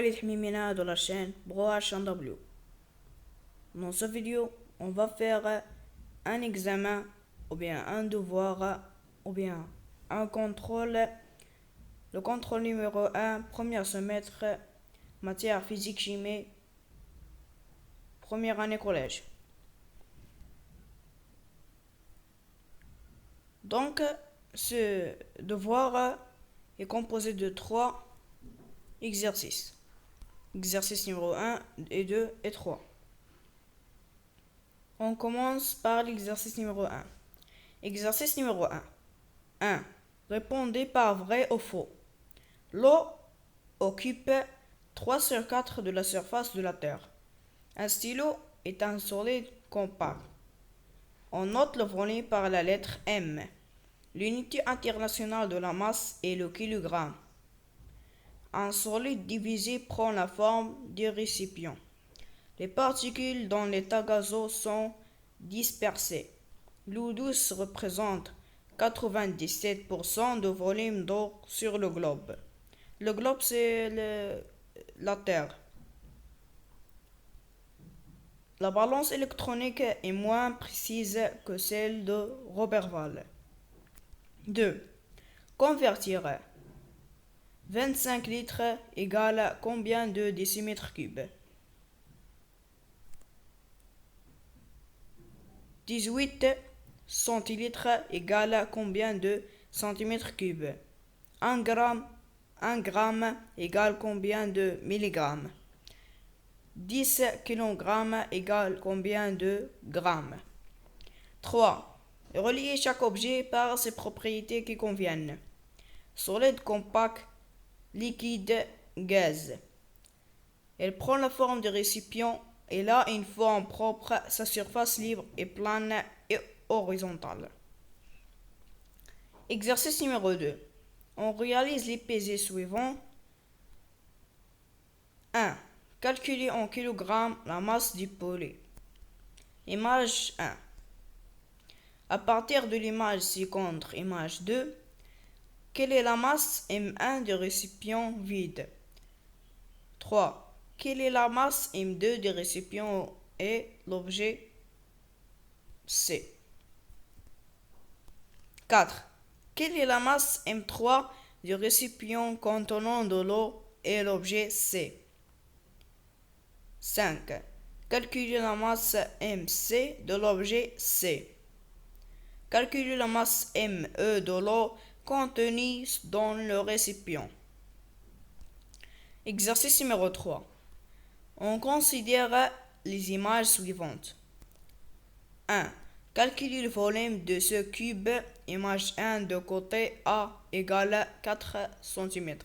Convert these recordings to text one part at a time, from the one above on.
Walid Hmimina de la chaîne BroHNW. Dans cette vidéo, on va faire un examen ou bien un devoir ou bien un contrôle. Le contrôle numéro 1, premier semestre, matière physique chimie, première année collège. Donc, ce devoir est composé de 3 exercices. Exercice numéro 1 et 2 et 3. On commence par l'exercice numéro 1. Exercice numéro 1. 1. Répondez par vrai ou faux. L'eau occupe 3/4 de la surface de la Terre. Un stylo est un solide compact. On note le volume par la lettre M. L'unité internationale de la masse est le kilogramme. Un solide divisé prend la forme du récipient. Les particules dans l'état gazeux sont dispersées. L'eau douce représente 97% de volume d'eau sur le globe. Le globe, c'est la Terre. La balance électronique est moins précise que celle de Roberval. 2. Convertir 25 litres égale combien de décimètres cubes? 18 centilitres égale combien de centimètres cubes? 1 gramme égale combien de milligrammes? 10 kg égale combien de grammes? 3. Relier chaque objet par ses propriétés qui conviennent. Solide, compact, liquide, gaz. Elle prend la forme du récipient. Elle a une forme propre, sa surface libre est plane et horizontale. Exercice numéro 2. On réalise les pesées suivants. 1. Calculer en kilogrammes la masse du poulet. Image 1. À partir de l'image ci-contre, image 2, quelle est la masse M1 du récipient vide? 3. Quelle est la masse M2 du récipient et l'objet C? 4. Quelle est la masse M3 du récipient contenant de l'eau et l'objet C? 5. Calculer la masse MC de l'objet C. Calculer la masse ME de l'eau contenue dans le récipient. Exercice numéro 3. On considère les images suivantes. 1. Calculer le volume de ce cube. Image 1 de côté A égale 4 cm.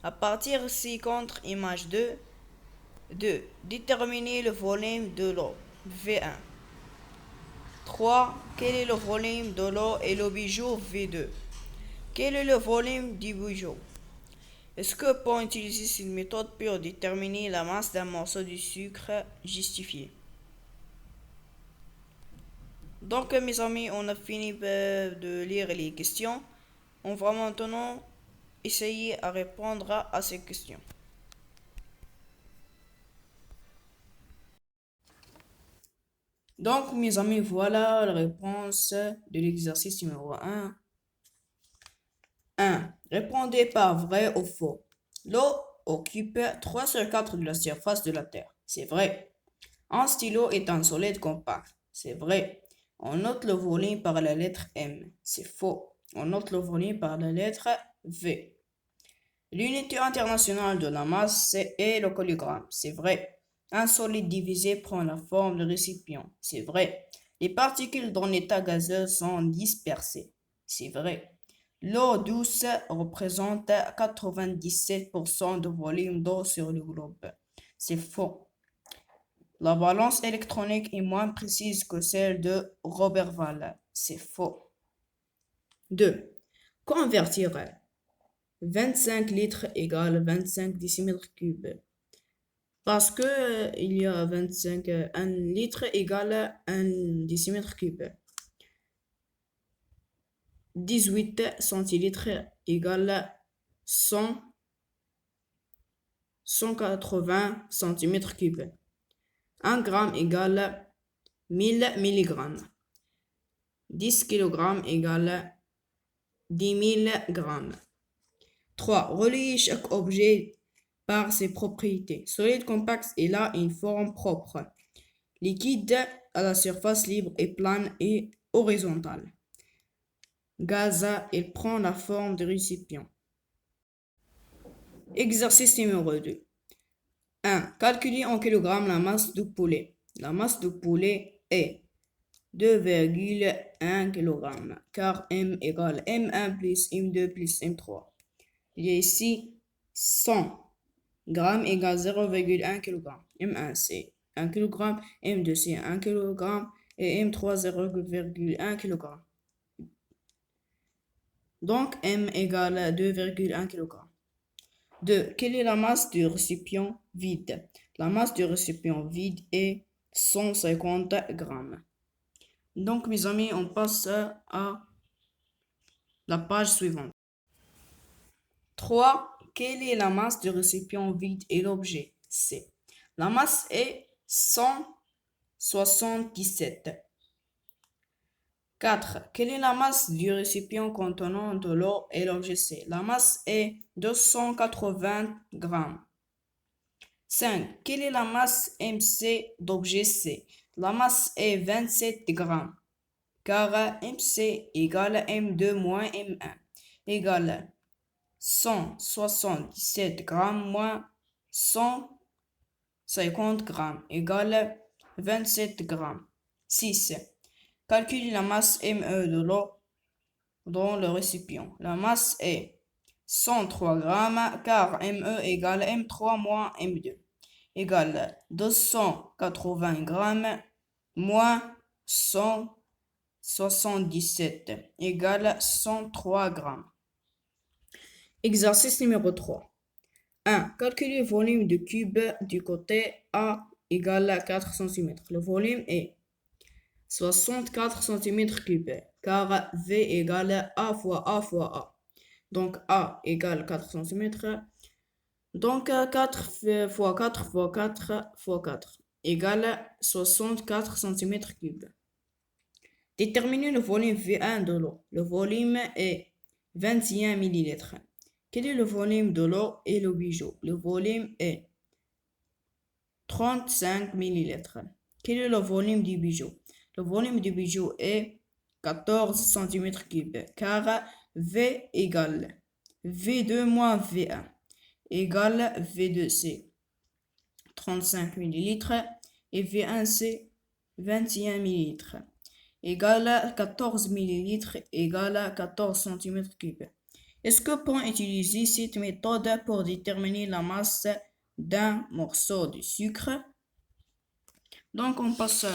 À partir ci contre image 2. 2. Déterminer le volume de l'eau. V1. 3. Quel est le volume de l'eau et le bijou? V2. Quel est le volume du bijou? Est-ce que pour utiliser cette méthode pour déterminer la masse d'un morceau de sucre justifié? Donc mes amis, on a fini de lire les questions. On va maintenant essayer à répondre à ces questions. Donc mes amis, voilà la réponse de l'exercice numéro 1. 1. Répondez par vrai ou faux. L'eau occupe 3/4 de la surface de la Terre. C'est vrai. Un stylo est un solide compact. C'est vrai. On note le volume par la lettre M. C'est faux. On note le volume par la lettre V. L'unité internationale de la masse est le kilogramme. C'est vrai. Un solide divisé prend la forme de récipient. C'est vrai. Les particules dans l'état gazeux sont dispersées. C'est vrai. L'eau douce représente 97% de volume d'eau sur le globe. C'est faux. La balance électronique est moins précise que celle de Roberval. C'est faux. 2. Convertir 25 litres égale 25 décimètres cubes. Parce que il y a 25, 1 litre égale 1 décimètre cube. 18 centilitres égale 100 180 cm3. 1 gramme égale 1000 mg. 10 kg égale 10 000 grammes. 3. Relier chaque objet par ses propriétés. Solide, compact, il a une forme propre. Liquide, à la surface libre et plane et horizontale. Gaz, il prend la forme du récipient. Exercice numéro 2. 1. Calculer en kilogrammes la masse du poulet. La masse du poulet est 2,1 kg, car M égale M1 plus M2 plus M3. Il y a ici 100 grammes égale 0,1 kg. M1 c'est 1 kg, M2 c'est 1 kg et M3 0,1 kg. Donc M égale 2,1 kg. 2. Quelle est la masse du récipient vide? La masse du récipient vide est 150 grammes. Donc mes amis, on passe à la page suivante. 3. Quelle est la masse du récipient vide et l'objet? C. La masse est 177. 4. Quelle est la masse du récipient contenant de l'eau et l'objet C? La masse est 280 grammes. 5. Quelle est la masse MC d'objet C? La masse est 27 grammes, car MC égale M2 moins M1 égale 177 grammes moins 150 grammes égale 27 grammes. 6. Calcule la masse ME de l'eau dans le récipient. La masse est 103 grammes car ME égale M3 moins M2 égale 280 grammes moins 177 égale 103 grammes. Exercice numéro 3. 1. Calculer le volume du cube du côté A égale 4 cm. Le volume est 64 cm3 car V égale A fois A fois A. Donc A égale 4 cm. Donc 4 fois 4 fois 4 fois 4 égale 64 cm3. Déterminer le volume V1 de l'eau. Le volume est 21 ml. Quel est le volume de l'eau et le bijou? Le volume est 35 ml. Quel est le volume du bijou? Le volume du bijou est 14 cm3 car V égale V2 moins V1 égale V2 c'est 35 ml et V1 c'est 21 ml égale 14 ml égale 14 cm3. Est-ce que peut utiliser cette méthode pour déterminer la masse d'un morceau de sucre? Donc on passe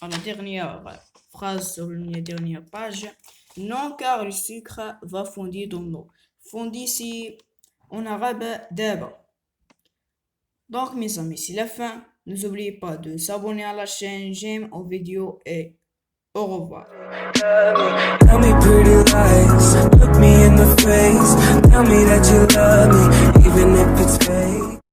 à la dernière phrase sur la dernière page. Non, car le sucre va fondre dans l'eau. Fondre ici en arabe d'aba. Donc mes amis, c'est la fin. N'oubliez pas de s'abonner à la chaîne, j'aime aux vidéos et au revoir. Tell me pretty lies, look me in the face, tell me that you love me.